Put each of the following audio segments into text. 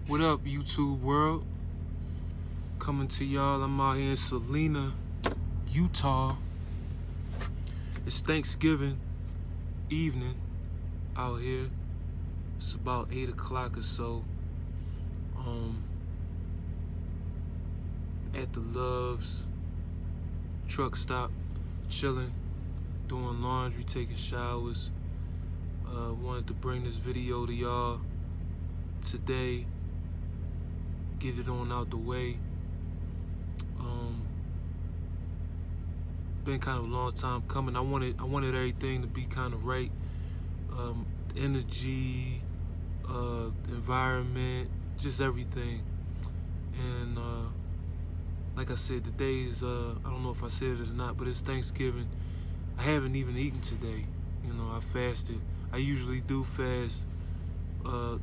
What up, YouTube world? Coming to y'all. I'm out here in Salina, Utah. It's Thanksgiving evening out here. It's about 8 o'clock or so. At the Love's truck stop, chilling, doing laundry, taking showers. Wanted to bring this video to y'all today. Get it on out the way. Been kind of a long time coming. I wanted everything to be kind of right. Energy, environment, just everything. And like I said, today is I don't know if I said it or not, but it's Thanksgiving. I haven't even eaten today. You know, I fasted. I usually do fast a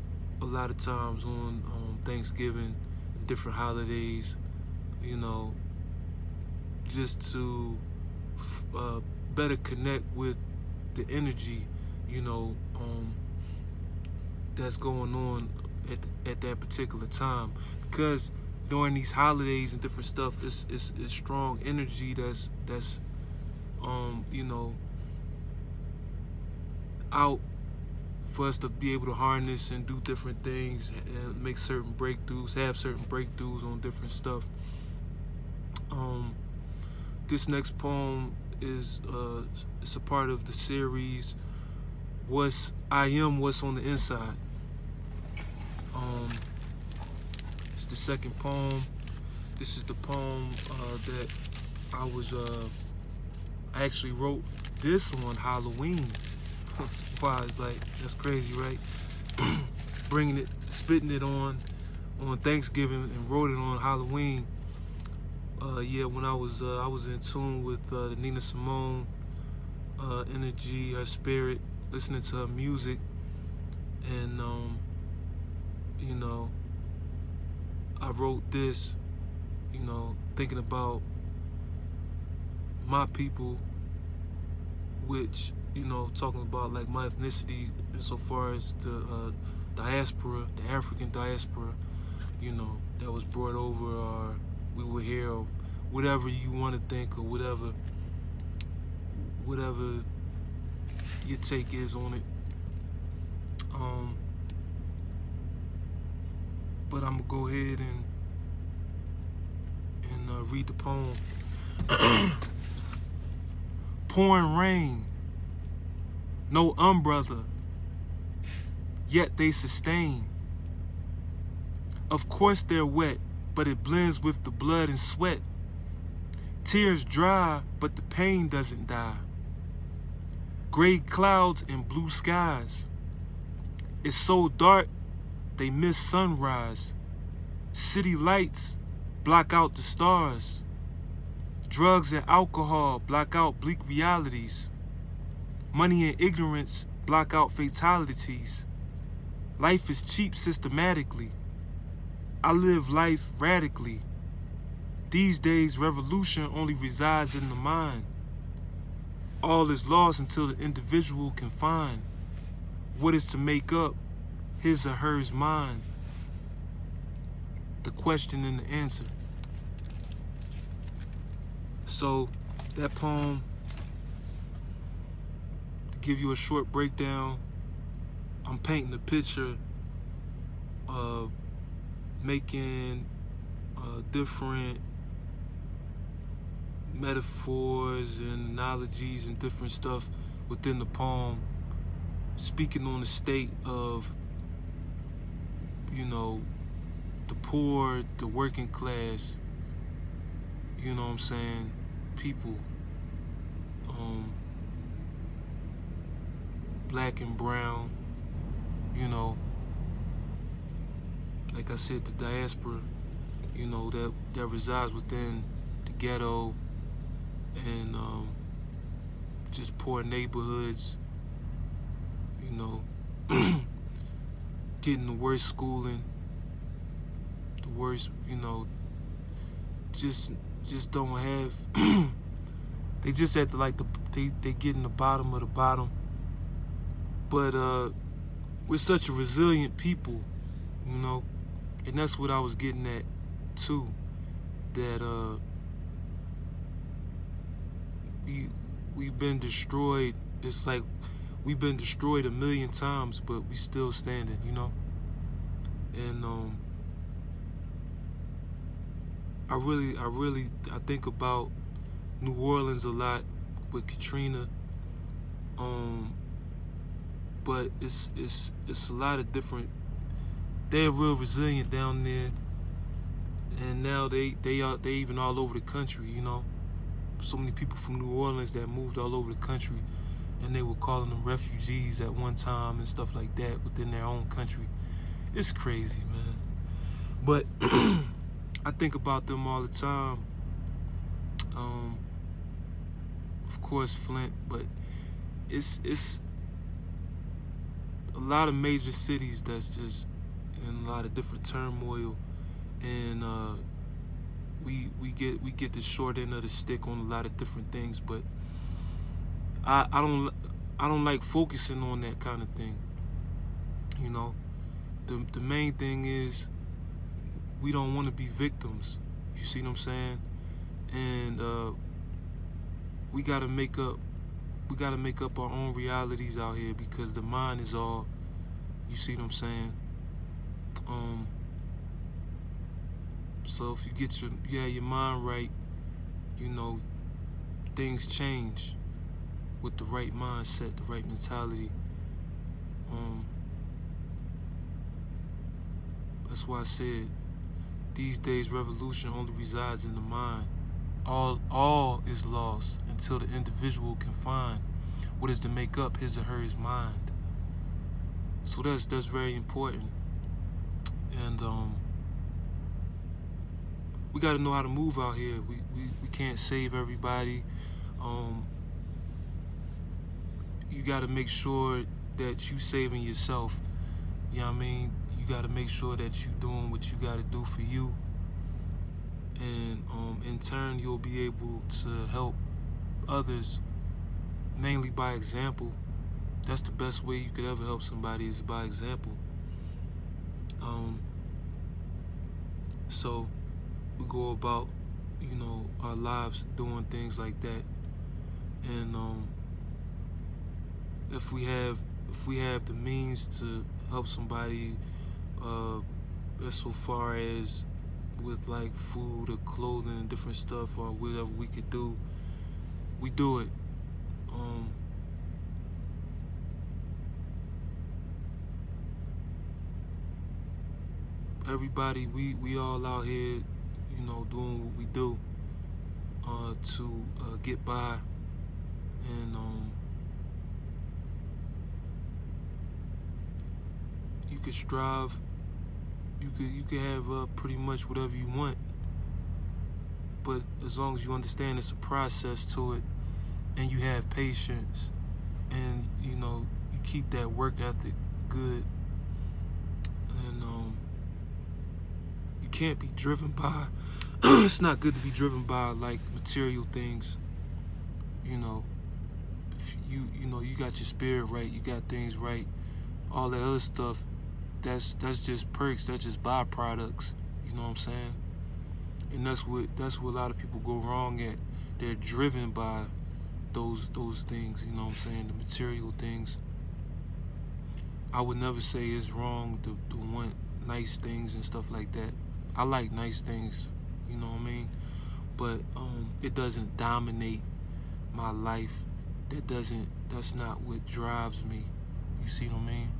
lot of times on Thanksgiving and different holidays, you know, just to better connect with the energy, you know, that's going on at that particular time. Because during these holidays and different stuff, it's strong energy that's you know, out for us to be able to harness and do different things and make certain breakthroughs, have certain breakthroughs on different stuff. This next poem is it's a part of the series I Am What's on the Inside. It's the second poem. This is the poem that I actually wrote this on Halloween. Wow, it's like, that's crazy, right? Spitting it on Thanksgiving and wrote it on Halloween. Yeah, when I was in tune with the Nina Simone energy, her spirit, listening to her music, and you know, I wrote this, you know, thinking about my people, which, you know, talking about like my ethnicity insofar as the diaspora, the African diaspora, you know, that was brought over, or we were here, or whatever you want to think, or whatever your take is on it. But I'm gonna go ahead and read the poem. Pouring rain, no umbrella, yet they sustain. Of course they're wet, but it blends with the blood and sweat. Tears dry, but the pain doesn't die. Gray clouds and blue skies. It's so dark, they miss sunrise. City lights block out the stars. Drugs and alcohol block out bleak realities. Money and ignorance block out fatalities. Life is cheap systematically. I live life radically. These days, revolution only resides in the mind. All is lost until the individual can find what is to make up his or hers mind. The question and the answer. So, that poem, to give you a short breakdown, I'm painting a picture of making different metaphors and analogies and different stuff within the poem, speaking on the state of, you know, the poor, the working class, you know what I'm saying, people, black and brown, you know, like I said, the diaspora, you know, that resides within the ghetto and just poor neighborhoods, you know, getting the worst schooling, the worst, you know, just don't have, they just at the, like, they get in the bottom of the bottom. But we're such a resilient people, you know. And that's what I was getting at too, that we've been destroyed. It's like we've been destroyed 1,000,000 times, but we still standing, you know. And I think about New Orleans a lot with Katrina. But it's a lot of different. They're real resilient down there, and now they even all over the country, you know. So many people from New Orleans that moved all over the country, and they were calling them refugees at one time and stuff like that within their own country. It's crazy, man. But I think about them all the time. Of course, Flint, but it's a lot of major cities that's just in a lot of different turmoil, and we get the short end of the stick on a lot of different things. But I don't like focusing on that kind of thing. You know, the main thing is we don't want to be victims. You see what I'm saying? And we gotta make up our own realities out here, because the mind is all, you see what I'm saying? So if you get your mind right, you know, things change with the right mindset, the right mentality. That's why I said these days revolution only resides in the mind. All is lost until the individual can find what is to make up his or her mind. So that's very important. And we got to know how to move out here. We can't save everybody. You got to make sure that you saving yourself. You know what I mean? You got to make sure that you doing what you got to do for you. And in turn, you'll be able to help others, mainly by example. That's the best way you could ever help somebody, is by example. So we go about, you know, our lives doing things like that. And if we have the means to help somebody, as so far as with like food or clothing and different stuff, or whatever we could do, we do it. Everybody, we all out here, you know, doing what we do to get by, and you could strive. You could have pretty much whatever you want, but as long as you understand it's a process to it, and you have patience, and you know, you keep that work ethic good, and you can't be driven by it's not good to be driven by like material things. You know, if you know you got your spirit right, you got things right, all that other stuff, that's just perks, that's just byproducts. You know what I'm saying? And that's what a lot of people go wrong at. They're driven by those things, you know what I'm saying, the material things. I would never say it's wrong to want nice things and stuff like that. I like nice things, you know what I mean? But it doesn't dominate my life. That's not what drives me. You see what I mean?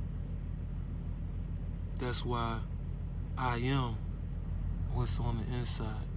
That's why I am what's on the inside.